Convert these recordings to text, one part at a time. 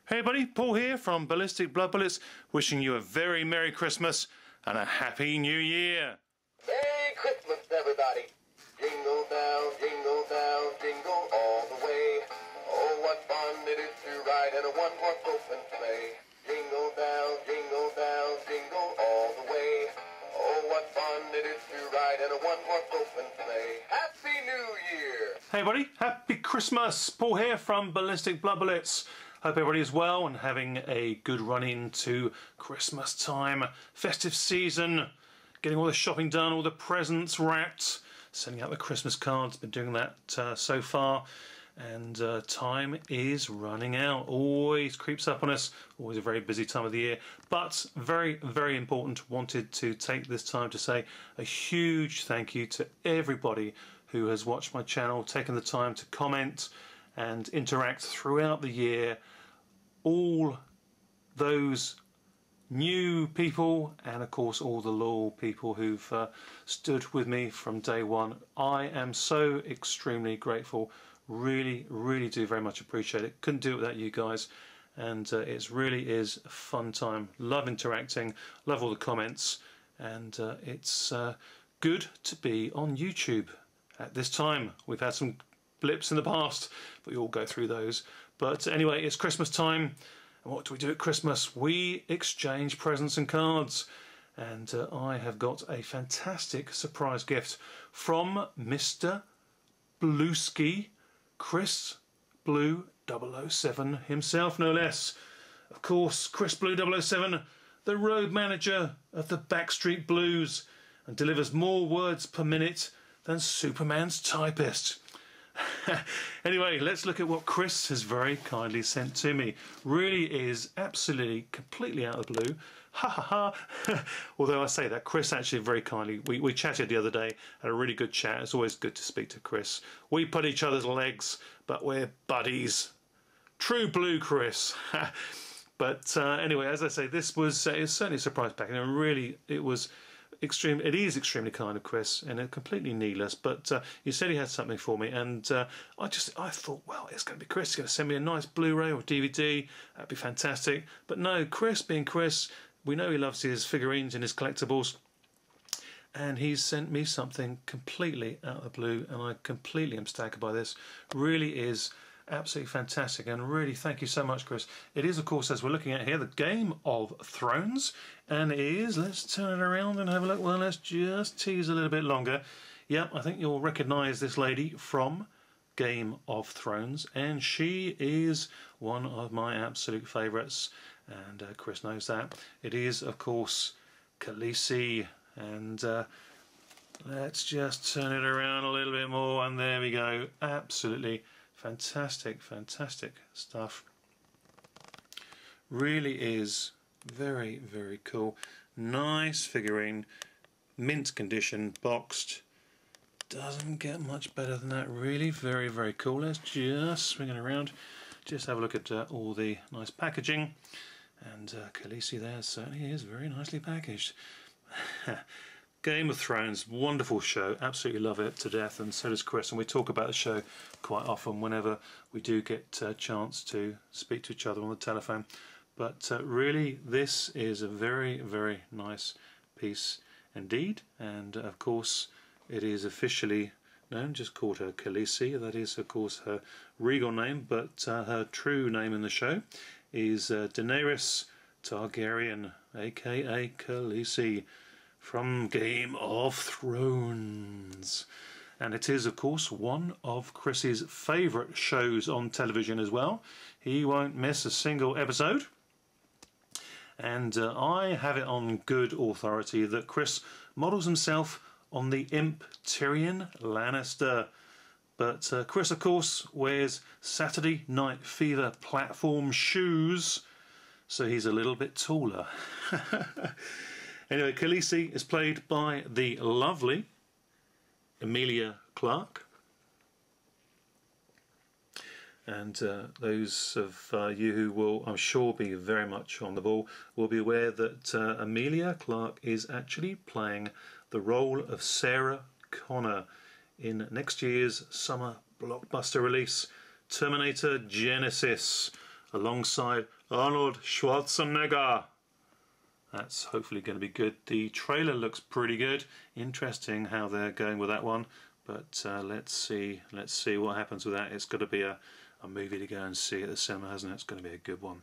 Hey buddy, Paul here from Ballistic Blood Bullets, wishing you a very Merry Christmas and a Happy New Year. Merry Christmas, everybody. Jingle bells, jingle all the way. Oh, what fun it is to ride in a one-horse open sleigh. Jingle bells, jingle all the way. Oh, what fun it is to ride in a one-horse open sleigh. Happy New Year! Hey buddy, Happy Christmas! Paul here from Ballistic Blood Bullets. Hope everybody is well and having a good run into Christmas time, festive season, getting all the shopping done, all the presents wrapped, sending out the Christmas cards. Been doing that so far, and time is running out. Always creeps up on us. Always a very busy time of the year, but very, very important. Wanted to take this time to say a huge thank you to everybody who has watched my channel, taken the time to comment and interact throughout the year. All those new people and of course all the loyal people who've stood with me from day one. I am so extremely grateful. Really do very much appreciate it. Couldn't do it without you guys, and it really is a fun time. Love interacting, love all the comments, and it's good to be on YouTube at this time. We've had some blips in the past, but we all go through those. But anyway, it's Christmas time, and what do we do at Christmas? We exchange presents and cards, and I have got a fantastic surprise gift from Mr. Blueski, ChrisBlu007 himself, no less. Of course, ChrisBlu007, the road manager of the Backstreet Blues, and delivers more words per minute than Superman's typist. Anyway, let's look at what Chris has very kindly sent to me. Really is absolutely, completely out of the blue. Ha ha ha. Although I say that, Chris actually very kindly, we chatted the other day, had a really good chat. It's always good to speak to Chris. We put each other's legs, but we're buddies. True blue, Chris. But anyway, as I say, this was it's certainly a surprise package, and really it was extreme. It is extremely kind of Chris, and completely needless, but he said he had something for me, and I thought, well, it's going to be Chris. He's going to send me a nice Blu-ray or DVD. That'd be fantastic. But no, Chris being Chris, we know he loves his figurines and his collectibles, and he's sent me something completely out of the blue, and I completely am staggered by this. Really is absolutely fantastic, and really thank you so much, Chris. It is, of course, as we're looking at here, the Game of Thrones, and it is, let's turn it around and have a look. Well, let's just tease a little bit longer. Yep, I think you'll recognise this lady from Game of Thrones, and she is one of my absolute favourites, and Chris knows that. It is, of course, Khaleesi, and let's just turn it around a little bit more, and there we go. Absolutely fantastic stuff. Really is very cool. Nice figurine, mint condition, boxed. Doesn't get much better than that, really. Very cool. Let's just swing it around, just have a look at all the nice packaging, and Khaleesi there certainly is very nicely packaged. Game of Thrones, wonderful show, absolutely love it to death, and so does Chris, and we talk about the show quite often whenever we do get a chance to speak to each other on the telephone. But really, this is a very nice piece indeed, and of course it is officially known, just called her Khaleesi. That is, of course, her regal name, but her true name in the show is Daenerys Targaryen, aka Khaleesi, from Game of Thrones. And it is, of course, one of Chris's favourite shows on television as well. He won't miss a single episode. And I have it on good authority that Chris models himself on the imp Tyrion Lannister. But Chris, of course, wears Saturday Night Fever platform shoes, so he's a little bit taller. Anyway, Khaleesi is played by the lovely Emilia Clarke, and those of you who will, I'm sure, be very much on the ball will be aware that Emilia Clarke is actually playing the role of Sarah Connor in next year's summer blockbuster release Terminator Genisys, alongside Arnold Schwarzenegger. That's hopefully going to be good. The trailer looks pretty good. Interesting how they're going with that one. But let's see what happens with that. It's got to be a movie to go and see at the cinema, hasn't it? It's going to be a good one.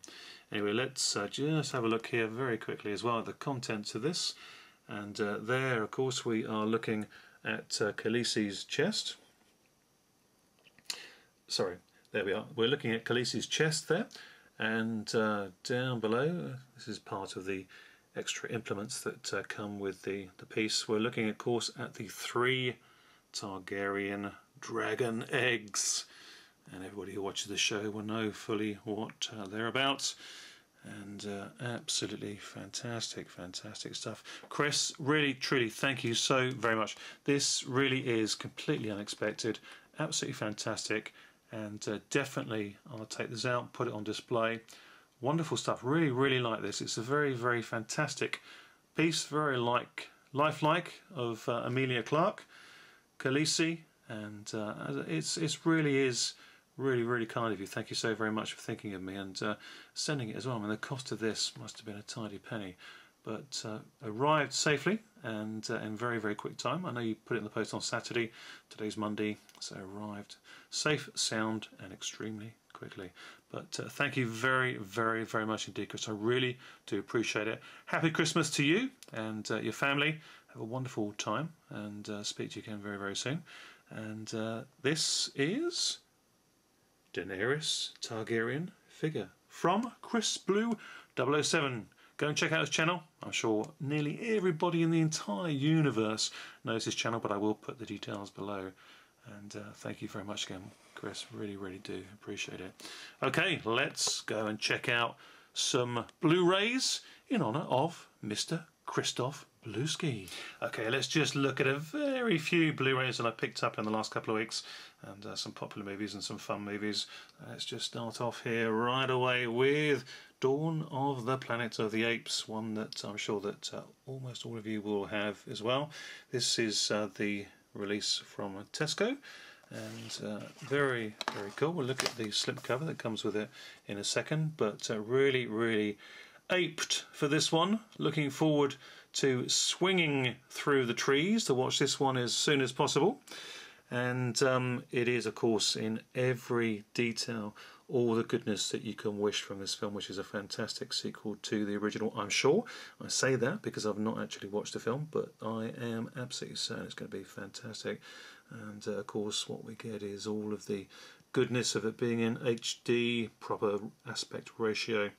Anyway, let's just have a look here very quickly as well at the contents of this. And there, of course, we are looking at Khaleesi's chest. Sorry, there we are. We're looking at Khaleesi's chest there. And down below, this is part of the extra implements that come with the piece. We're looking, of course, at the 3 Targaryen dragon eggs. And everybody who watches the show will know fully what they're about. And absolutely fantastic stuff. Chris, really, truly, thank you so very much. This really is completely unexpected, absolutely fantastic, and definitely I'll take this out, put it on display. Wonderful stuff. Really, really like this. It's a very, very fantastic piece, very lifelike of Emilia Clarke, Khaleesi, and it's really is. Really, really kind of you. Thank you so very much for thinking of me and sending it as well. I mean, the cost of this must have been a tidy penny, but arrived safely and in very, very quick time. I know you put it in the post on Saturday. Today's Monday, so arrived safe, sound, and extremely quickly. But thank you very, very, very much indeed, Chris. I really do appreciate it. Happy Christmas to you and your family. Have a wonderful time and speak to you again very, very soon. And this is Daenerys Targaryen figure from ChrisBlu007. Go and check out his channel. I'm sure nearly everybody in the entire universe knows his channel, but I will put the details below. And thank you very much again, Chris. Really, really do appreciate it. Okay, let's go and check out some Blu-rays in honour of Mr. Christoph Bluski. Okay, let's just look at a very few Blu-rays that I picked up in the last couple of weeks, and some popular movies and some fun movies. Let's just start off here right away with Dawn of the Planet of the Apes, one that I'm sure that almost all of you will have as well. This is the release from Tesco, and very, very cool. We'll look at the slipcover that comes with it in a second, but really, really aped for this one. Looking forward to swinging through the trees to watch this one as soon as possible. And it is, of course, in every detail all the goodness that you can wish from this film, which is a fantastic sequel to the original, I'm sure. I say that because I've not actually watched the film, but I am absolutely certain it's going to be fantastic. And of course what we get is all of the goodness of it being in HD, proper aspect ratio,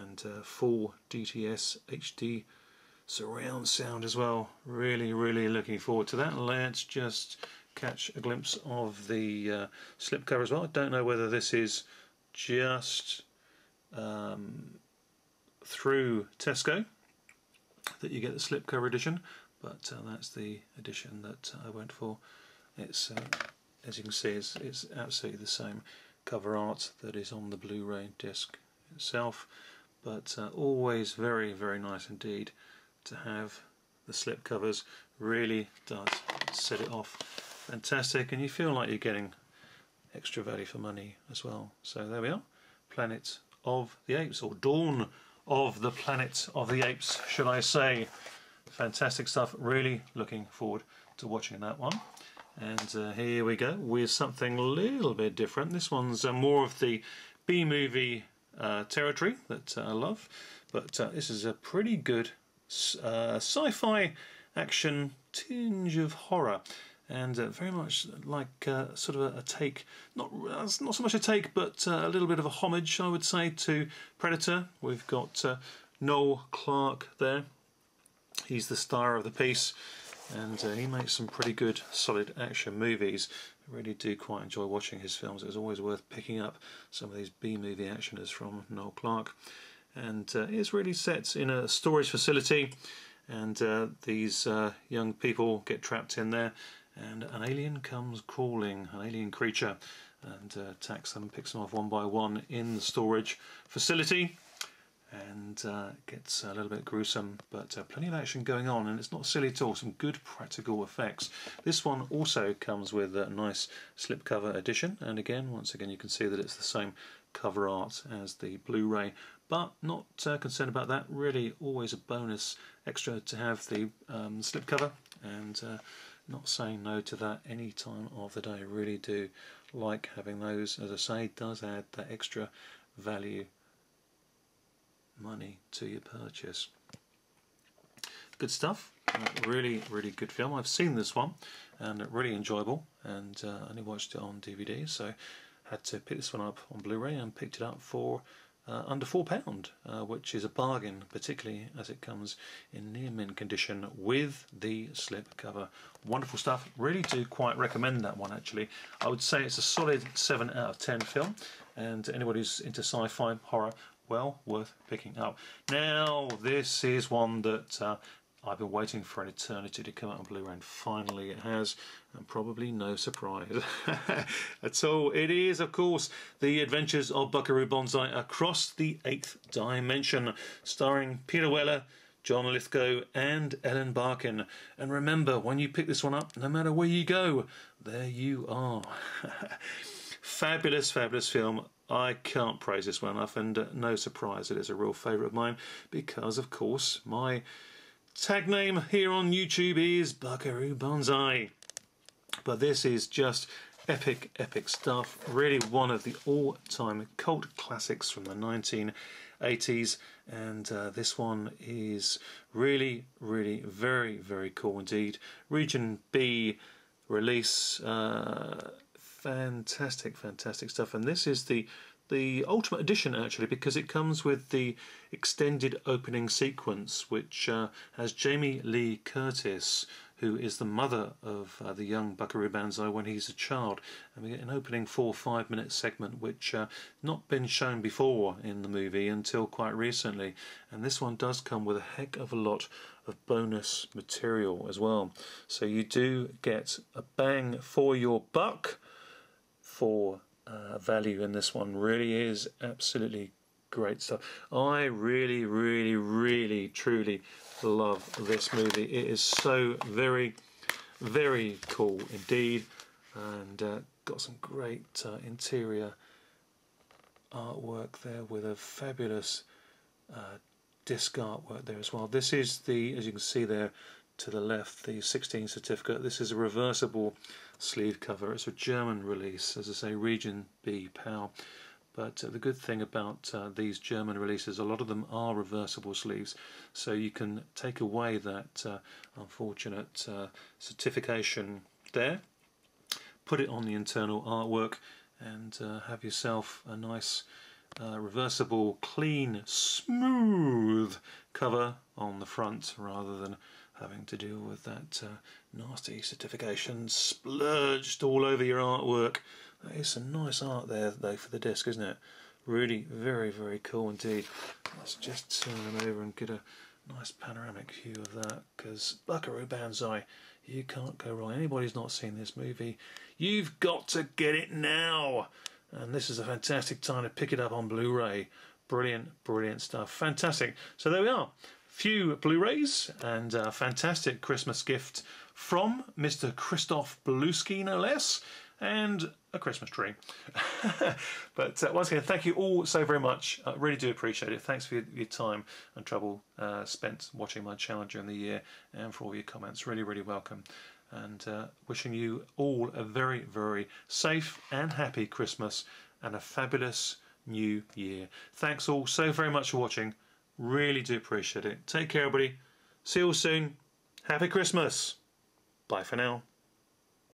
and full DTS HD surround sound as well. Really, really looking forward to that. Let's just catch a glimpse of the slipcover as well. I don't know whether this is just through Tesco that you get the slipcover edition, but that's the edition that I went for. It's as you can see, it's absolutely the same cover art that is on the Blu-ray disc itself, but always very, very nice indeed to have the slip covers. Really does set it off fantastic, and you feel like you're getting extra value for money as well. So there we are, Planet of the Apes, or Dawn of the Planet of the Apes, should I say. Fantastic stuff. Really looking forward to watching that one. And here we go with something a little bit different. This one's more of the B-movie territory that I love, but this is a pretty good sci-fi action tinge of horror, and very much like sort of a take, not so much a take, but a little bit of a homage, I would say, to Predator. We've got Noel Clarke there. He's the star of the piece, and he makes some pretty good solid action movies. I really do quite enjoy watching his films. It's always worth picking up some of these B-movie actioners from Noel Clarke. And it's really set in a storage facility, and these young people get trapped in there, and an alien comes crawling, an alien creature, and attacks them and picks them off one by one in the storage facility. And gets a little bit gruesome, but plenty of action going on, and it's not silly at all. Some good practical effects. This one also comes with a nice slipcover edition, and again, once again, you can see that it's the same cover art as the Blu-ray, but not concerned about that. Really, always a bonus extra to have the slipcover, and not saying no to that any time of the day. Really do like having those. As I say, it does add that extra value money to your purchase. Good stuff. Really, really good film. I've seen this one and really enjoyable, and only watched it on DVD, so had to pick this one up on Blu-ray and picked it up for under £4, which is a bargain, particularly as it comes in near mint condition with the slip cover. Wonderful stuff. Really do quite recommend that one, actually. I would say it's a solid 7 out of 10 film, and anybody who's into sci-fi horror, well worth picking up. Now this is one that I've been waiting for an eternity to come out on Blu-ray, and finally it has, and probably no surprise at all. It is, of course, The Adventures of Buckaroobanzai Across the Eighth Dimension, starring Peter Weller, John Lithgow and Ellen Barkin. And remember, when you pick this one up, no matter where you go, there you are. Fabulous, fabulous film. I can't praise this one enough, and no surprise it is a real favourite of mine, because, of course, my tag name here on YouTube is Buckaroobanzai. But this is just epic, epic stuff. Really one of the all-time cult classics from the 1980s, and this one is really, really very, very cool indeed. Region B release. Fantastic, fantastic stuff. And this is the Ultimate Edition, actually, because it comes with the extended opening sequence, which has Jamie Lee Curtis, who is the mother of the young Buckaroobanzai when he's a child, and we get an opening 4 or 5 minute segment which not been shown before in the movie until quite recently. And this one does come with a heck of a lot of bonus material as well, so you do get a bang for your buck for value in this one. Really is absolutely great stuff. I really, really, really, truly love this movie. It is so very, very cool indeed, and got some great interior artwork there with a fabulous disc artwork there as well. This is the, as you can see there to the left, the 16 certificate. This is a reversible sleeve cover. It's a German release, as I say, Region B PAL. But the good thing about these German releases, a lot of them are reversible sleeves, so you can take away that unfortunate certification there, put it on the internal artwork, and have yourself a nice reversible, clean, smooth cover on the front, rather than having to deal with that nasty certification splurged all over your artwork. That is some nice art there, though, for the disc, isn't it? Really very, very cool indeed. Let's just turn them over and get a nice panoramic view of that, because Buckaroobanzai, you can't go wrong. Anybody who's not seen this movie, you've got to get it now. And this is a fantastic time to pick it up on Blu-ray. Brilliant, brilliant stuff. Fantastic. So there we are. Few Blu-rays and a fantastic Christmas gift from Mr. Christoph Bluski, no less, and a Christmas tree. But once again, thank you all so very much. I really do appreciate it. Thanks for your time and trouble spent watching my channel during the year, and for all your comments. Really, really welcome. And wishing you all a very, very safe and happy Christmas and a fabulous new year. Thanks all so very much for watching. Really do appreciate it. Take care, everybody. See you all soon. Happy Christmas. Bye for now.